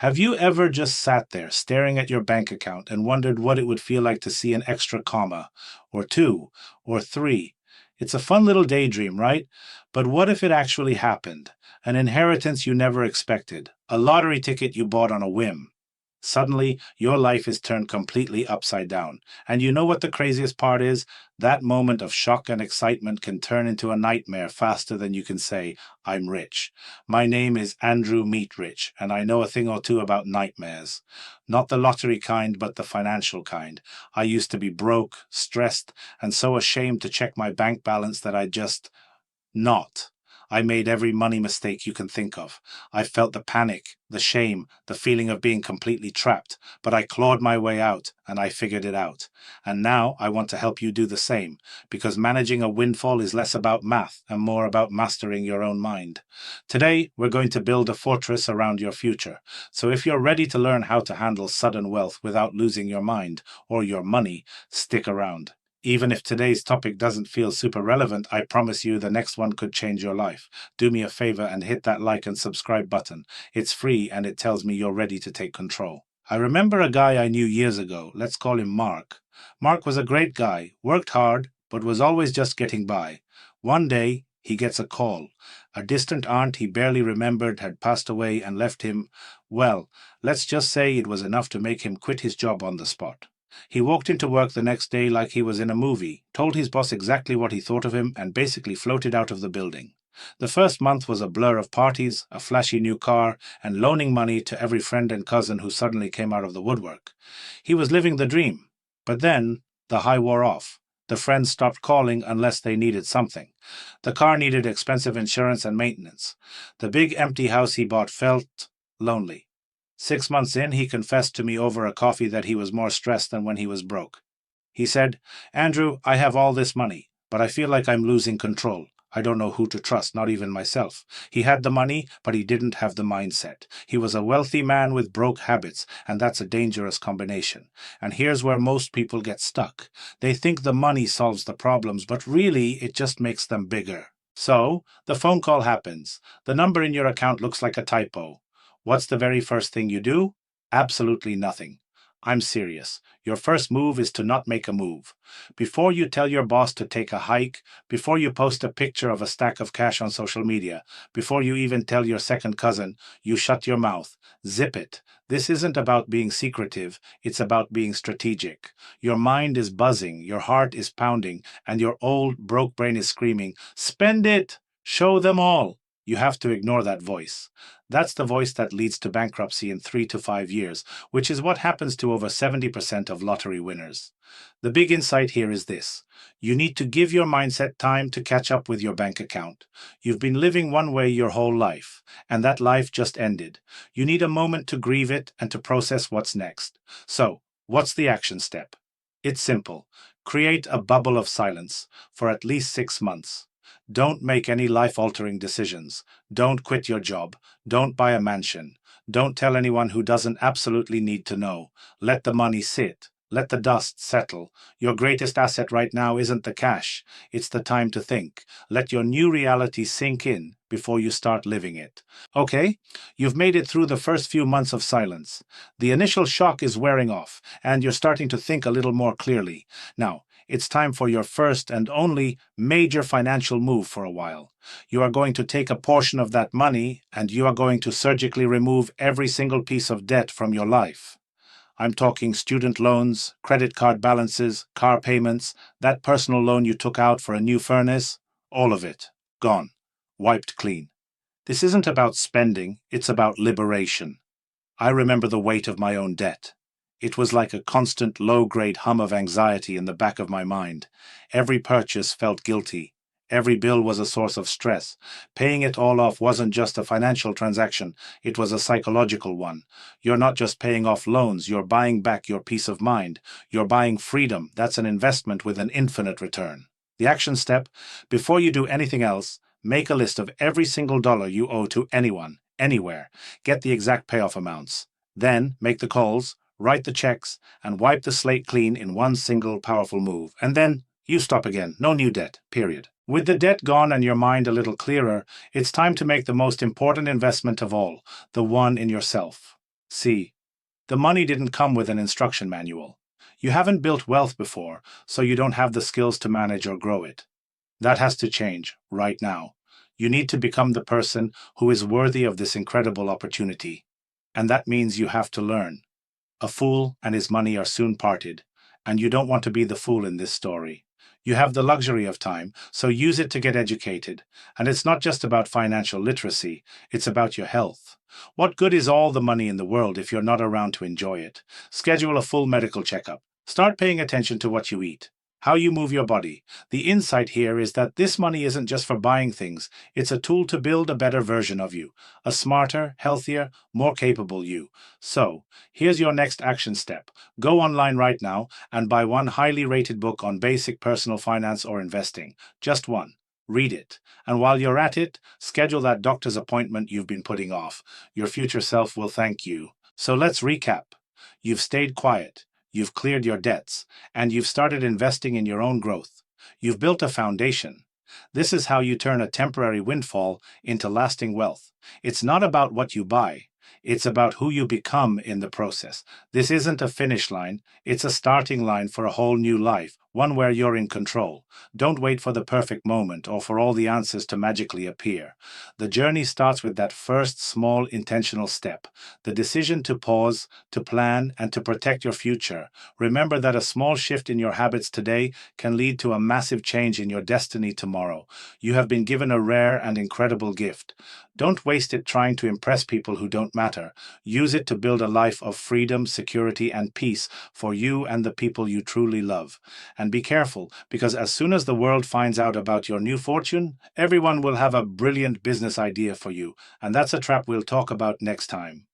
Have you ever just sat there staring at your bank account and wondered what it would feel like to see an extra comma, or two, or three? It's a fun little daydream, right? But what if it actually happened? An inheritance you never expected, a lottery ticket you bought on a whim. Suddenly, your life is turned completely upside down. And you know what the craziest part is? That moment of shock and excitement can turn into a nightmare faster than you can say, I'm rich. My name is Andrew Meatrich, and I know a thing or two about nightmares. Not the lottery kind, but the financial kind. I used to be broke, stressed, and so ashamed to check my bank balance that I just not. I made every money mistake you can think of. I felt the panic, the shame, the feeling of being completely trapped, but I clawed my way out and I figured it out. And now I want to help you do the same, because managing a windfall is less about math and more about mastering your own mind. Today, we're going to build a fortress around your future. So if you're ready to learn how to handle sudden wealth without losing your mind or your money, stick around. Even if today's topic doesn't feel super relevant, I promise you the next one could change your life. Do me a favor and hit that like and subscribe button. It's free and it tells me you're ready to take control. I remember a guy I knew years ago. Let's call him Mark. Mark was a great guy, worked hard, but was always just getting by. One day, he gets a call. A distant aunt he barely remembered had passed away and left him, well, let's just say it was enough to make him quit his job on the spot. He walked into work the next day like he was in a movie, told his boss exactly what he thought of him, and basically floated out of the building. The first month was a blur of parties, a flashy new car, and loaning money to every friend and cousin who suddenly came out of the woodwork. He was living the dream. But then, the high wore off. The friends stopped calling unless they needed something. The car needed expensive insurance and maintenance. The big empty house he bought felt lonely. 6 months in, he confessed to me over a coffee that he was more stressed than when he was broke. He said, Andrew, I have all this money, but I feel like I'm losing control. I don't know who to trust, not even myself. He had the money, but he didn't have the mindset. He was a wealthy man with broke habits, and that's a dangerous combination. And here's where most people get stuck. They think the money solves the problems, but really it just makes them bigger. So, the phone call happens. The number in your account looks like a typo. What's the very first thing you do? Absolutely nothing. I'm serious. Your first move is to not make a move. Before you tell your boss to take a hike, before you post a picture of a stack of cash on social media, before you even tell your second cousin, you shut your mouth. Zip it. This isn't about being secretive, it's about being strategic. Your mind is buzzing, your heart is pounding, and your old, broke brain is screaming, spend it! Show them all! You have to ignore that voice. That's the voice that leads to bankruptcy in 3 to 5 years, which is what happens to over 70% of lottery winners. The big insight here is this. You need to give your mindset time to catch up with your bank account. You've been living one way your whole life, and that life just ended. You need a moment to grieve it and to process what's next. So, what's the action step? It's simple. Create a bubble of silence for at least 6 months. Don't make any life-altering decisions. Don't quit your job. Don't buy a mansion. Don't tell anyone who doesn't absolutely need to know. Let the money sit. Let the dust settle. Your greatest asset right now isn't the cash. It's the time to think. Let your new reality sink in before you start living it. Okay, you've made it through the first few months of silence. The initial shock is wearing off, and you're starting to think a little more clearly. Now, it's time for your first and only major financial move for a while. You are going to take a portion of that money and you are going to surgically remove every single piece of debt from your life. I'm talking student loans, credit card balances, car payments, that personal loan you took out for a new furnace, all of it. Gone. Wiped clean. This isn't about spending, it's about liberation. I remember the weight of my own debt. It was like a constant low-grade hum of anxiety in the back of my mind. Every purchase felt guilty. Every bill was a source of stress. Paying it all off wasn't just a financial transaction, it was a psychological one. You're not just paying off loans, you're buying back your peace of mind. You're buying freedom. That's an investment with an infinite return. The action step: before you do anything else, make a list of every single dollar you owe to anyone, anywhere. Get the exact payoff amounts. Then make the calls, write the checks, and wipe the slate clean in one single powerful move. And then you stop again. No new debt, period. With the debt gone and your mind a little clearer, it's time to make the most important investment of all, the one in yourself. See, the money didn't come with an instruction manual. You haven't built wealth before, so you don't have the skills to manage or grow it. That has to change right now. You need to become the person who is worthy of this incredible opportunity. And that means you have to learn. A fool and his money are soon parted, and you don't want to be the fool in this story. You have the luxury of time, so use it to get educated. And it's not just about financial literacy, it's about your health. What good is all the money in the world if you're not around to enjoy it? Schedule a full medical checkup. Start paying attention to what you eat, how you move your body. The insight here is that this money isn't just for buying things, it's a tool to build a better version of you, a smarter, healthier, more capable you. So, here's your next action step. Go online right now and buy one highly rated book on basic personal finance or investing. Just one. Read it. And while you're at it, schedule that doctor's appointment you've been putting off. Your future self will thank you. So let's recap. You've stayed quiet. You've cleared your debts, and you've started investing in your own growth. You've built a foundation. This is how you turn a temporary windfall into lasting wealth. It's not about what you buy. It's about who you become in the process. This isn't a finish line, it's a starting line for a whole new life, one where you're in control. Don't wait for the perfect moment or for all the answers to magically appear. The journey starts with that first small intentional step, the decision to pause, to plan, and to protect your future. Remember that a small shift in your habits today can lead to a massive change in your destiny tomorrow. You have been given a rare and incredible gift. Don't waste it trying to impress people who don't matter. Use it to build a life of freedom, security, and peace for you and the people you truly love. And be careful, because as soon as the world finds out about your new fortune, everyone will have a brilliant business idea for you, and that's a trap we'll talk about next time.